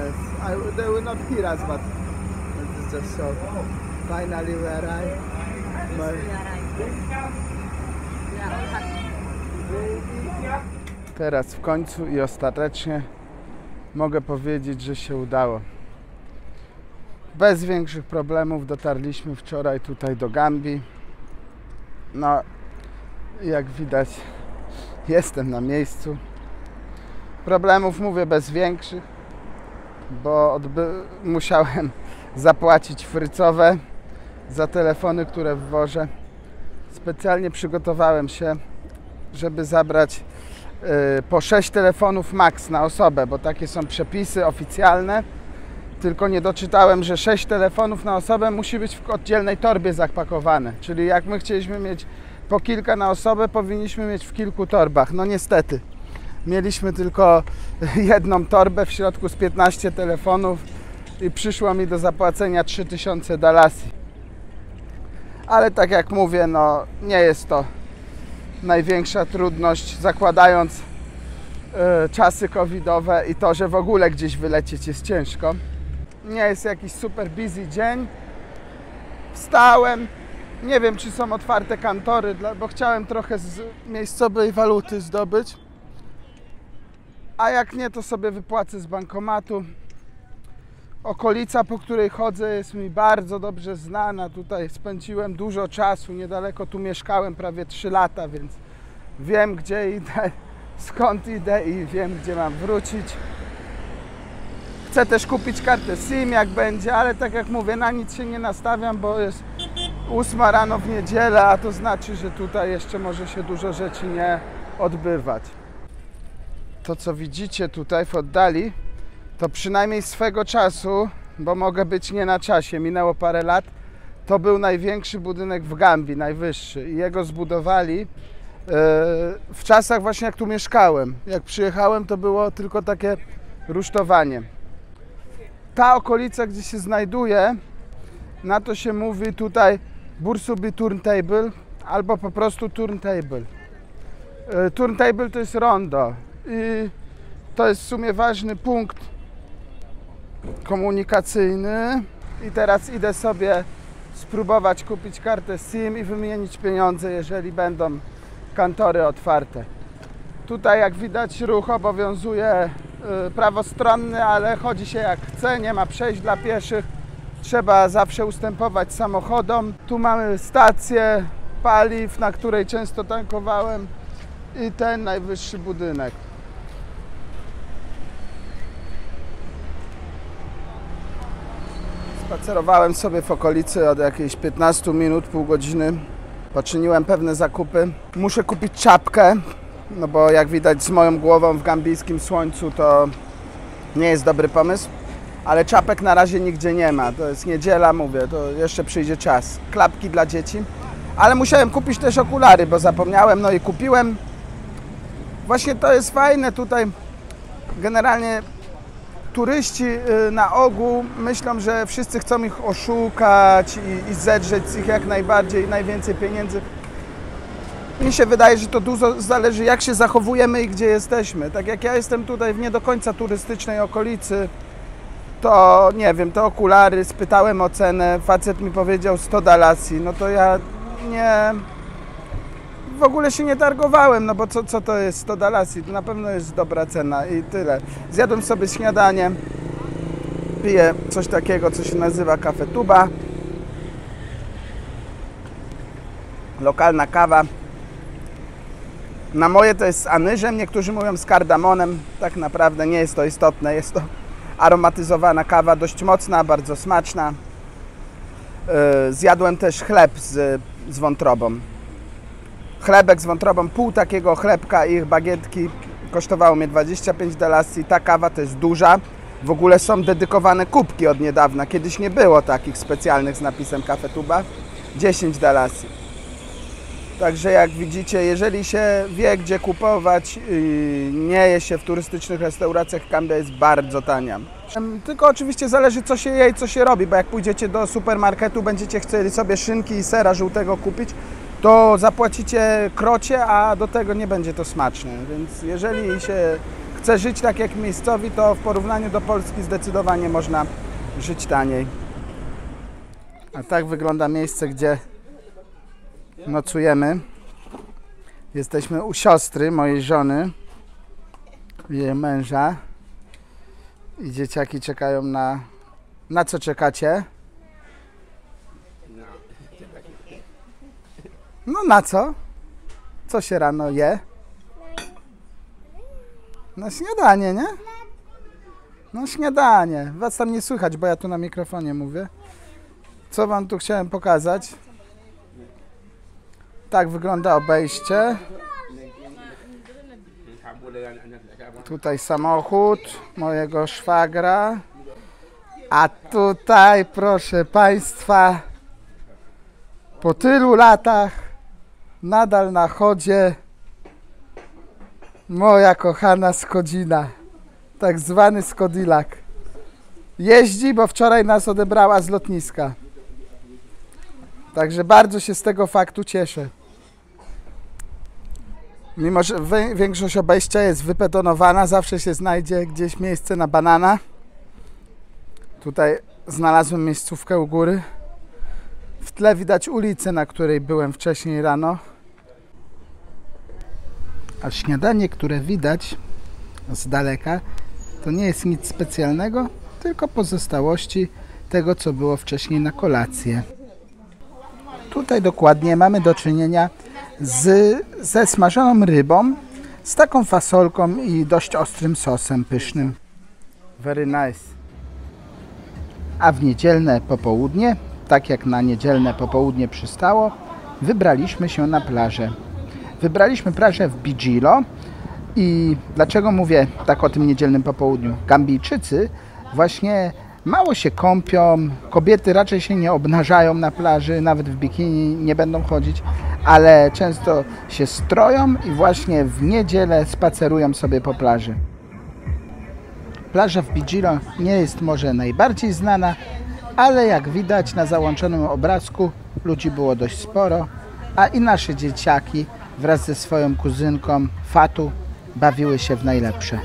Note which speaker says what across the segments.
Speaker 1: Yes, they will not hear us, but it's just so. Finally we arrived. Teraz w końcu i ostatecznie mogę powiedzieć, że się udało. Bez większych problemów dotarliśmy wczoraj tutaj do Gambii. No, jak widać, jestem na miejscu. Problemów mówię bez większych, bo musiałem zapłacić frycowe za telefony, które wwożę. Specjalnie przygotowałem się, żeby zabrać po 6 telefonów max na osobę, bo takie są przepisy oficjalne. Tylko nie doczytałem, że 6 telefonów na osobę musi być w oddzielnej torbie zapakowane. Czyli jak my chcieliśmy mieć po kilka na osobę, powinniśmy mieć w kilku torbach. No niestety, mieliśmy tylko jedną torbę w środku z 15 telefonów i przyszło mi do zapłacenia $3000. Ale tak jak mówię, no nie jest to największa trudność, zakładając czasy covidowe i to, że w ogóle gdzieś wylecieć jest ciężko. Nie jest jakiś super busy dzień. Wstałem. Nie wiem, czy są otwarte kantory, bo chciałem trochę z miejscowej waluty zdobyć. A jak nie, to sobie wypłacę z bankomatu. Okolica, po której chodzę, jest mi bardzo dobrze znana. Tutaj spędziłem dużo czasu. Niedaleko tu mieszkałem prawie 3 lata, więc wiem, gdzie idę, skąd idę i wiem, gdzie mam wrócić. Chcę też kupić kartę SIM, jak będzie, ale tak jak mówię, na nic się nie nastawiam, bo jest 8 rano w niedzielę, a to znaczy, że tutaj jeszcze może się dużo rzeczy nie odbywać. To, co widzicie tutaj w oddali, to przynajmniej swego czasu, bo mogę być nie na czasie, minęło parę lat, to był największy budynek w Gambii, najwyższy. I jego zbudowali w czasach właśnie jak tu mieszkałem. Jak przyjechałem, to było tylko takie rusztowanie. Ta okolica, gdzie się znajduje, na to się mówi tutaj Bursubi Turntable albo po prostu Turntable. Turntable to jest rondo i to jest w sumie ważny punkt komunikacyjny. I teraz idę sobie spróbować kupić kartę SIM i wymienić pieniądze, jeżeli będą kantory otwarte. Tutaj, jak widać, ruch obowiązuje prawostronny, ale chodzi się jak chce, nie ma przejść dla pieszych. Trzeba zawsze ustępować samochodom. Tu mamy stację paliw, na której często tankowałem, i ten najwyższy budynek. Spacerowałem sobie w okolicy od jakichś 15 minut, pół godziny. Poczyniłem pewne zakupy. Muszę kupić czapkę, no bo jak widać z moją głową w gambijskim słońcu to nie jest dobry pomysł. Ale czapek na razie nigdzie nie ma. To jest niedziela, mówię, to jeszcze przyjdzie czas. Klapki dla dzieci. Ale musiałem kupić też okulary, bo zapomniałem, no i kupiłem. Właśnie to jest fajne tutaj. Generalnie turyści na ogół myślą, że wszyscy chcą ich oszukać i zedrzeć z ich jak najbardziej, najwięcej pieniędzy. Mi się wydaje, że to dużo zależy, jak się zachowujemy i gdzie jesteśmy. Tak jak ja jestem tutaj w nie do końca turystycznej okolicy, to nie wiem, te okulary, spytałem o cenę, facet mi powiedział $100, no to ja w ogóle się nie targowałem, no bo co to jest $100? To na pewno jest dobra cena i tyle. Zjadłem sobie śniadanie, piję coś takiego, co się nazywa Cafetuba. Lokalna kawa. Na moje to jest z anyżem, niektórzy mówią z kardamonem, tak naprawdę nie jest to istotne, jest to aromatyzowana kawa, dość mocna, bardzo smaczna. Zjadłem też chleb z wątrobą. Chlebek z wątrobą, pół takiego chlebka i ich bagietki kosztowało mnie $25. Ta kawa to jest duża. W ogóle są dedykowane kubki od niedawna. Kiedyś nie było takich specjalnych z napisem Cafetuba. $10. Także jak widzicie, jeżeli się wie, gdzie kupować i nie je się w turystycznych restauracjach, Gambia jest bardzo tania. Tylko oczywiście zależy, co się je i co się robi, bo jak pójdziecie do supermarketu, będziecie chcieli sobie szynki i sera żółtego kupić, to zapłacicie krocie, a do tego nie będzie to smaczne. Więc jeżeli się chce żyć tak jak miejscowi, to w porównaniu do Polski zdecydowanie można żyć taniej. A tak wygląda miejsce, gdzie nocujemy. Jesteśmy u siostry mojej żony, jej męża. I dzieciaki czekają na... Na co czekacie? No na co? Co się rano je? Na śniadanie, nie? No śniadanie. Was tam nie słychać, bo ja tu na mikrofonie mówię. Co wam tu chciałem pokazać? Tak wygląda obejście. Tutaj samochód mojego szwagra. A tutaj, proszę Państwa, po tylu latach nadal na chodzie moja kochana Skodzina, tak zwany Skodilak. Jeździ, bo wczoraj nas odebrała z lotniska. Także bardzo się z tego faktu cieszę. Mimo że większość obejścia jest wybetonowana, zawsze się znajdzie gdzieś miejsce na banana. Tutaj znalazłem miejscówkę u góry. W tle widać ulicę, na której byłem wcześniej rano. A śniadanie, które widać z daleka, to nie jest nic specjalnego, tylko pozostałości tego, co było wcześniej na kolację. Tutaj dokładnie mamy do czynienia ze smażoną rybą, z taką fasolką i dość ostrym sosem pysznym. Very nice. A w niedzielne popołudnie, tak jak na niedzielne popołudnie przystało, wybraliśmy się na plażę. Wybraliśmy plażę w Bijilo i dlaczego mówię tak o tym niedzielnym popołudniu? Gambijczycy właśnie mało się kąpią, kobiety raczej się nie obnażają na plaży, nawet w bikini nie będą chodzić, ale często się stroją i właśnie w niedzielę spacerują sobie po plaży. Plaża w Bijilo nie jest może najbardziej znana, ale jak widać na załączonym obrazku ludzi było dość sporo, a i nasze dzieciaki wraz ze swoją kuzynką Fatu bawiły się w najlepsze.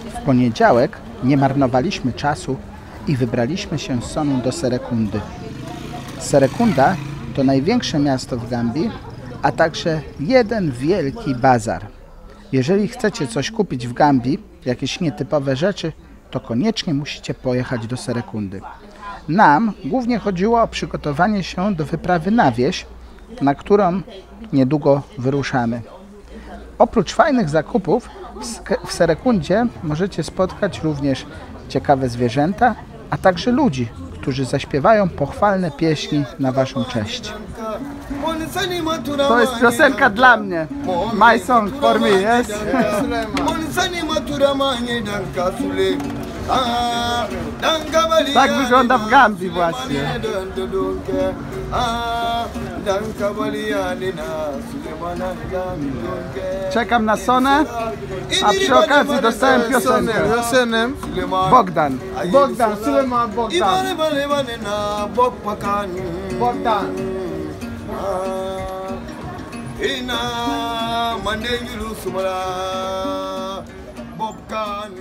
Speaker 1: W poniedziałek nie marnowaliśmy czasu i wybraliśmy się z Soną do Serekundy. Serekunda to największe miasto w Gambii, a także jeden wielki bazar. Jeżeli chcecie coś kupić w Gambii, jakieś nietypowe rzeczy, to koniecznie musicie pojechać do Serekundy. Nam głównie chodziło o przygotowanie się do wyprawy na wieś, na którą niedługo wyruszamy. Oprócz fajnych zakupów w Serekundzie możecie spotkać również ciekawe zwierzęta, a także ludzi, którzy zaśpiewają pochwalne pieśni na waszą cześć. To jest piosenka dla mnie. My song for me, yes? Tak wygląda w Gambii właśnie. Czekam na Sonę, a przy okazji dostałem piosenkę. Bogdan. Bogdan, Suleman Bogdan. Bogdan. Ina mandengilu sumala Bogdan.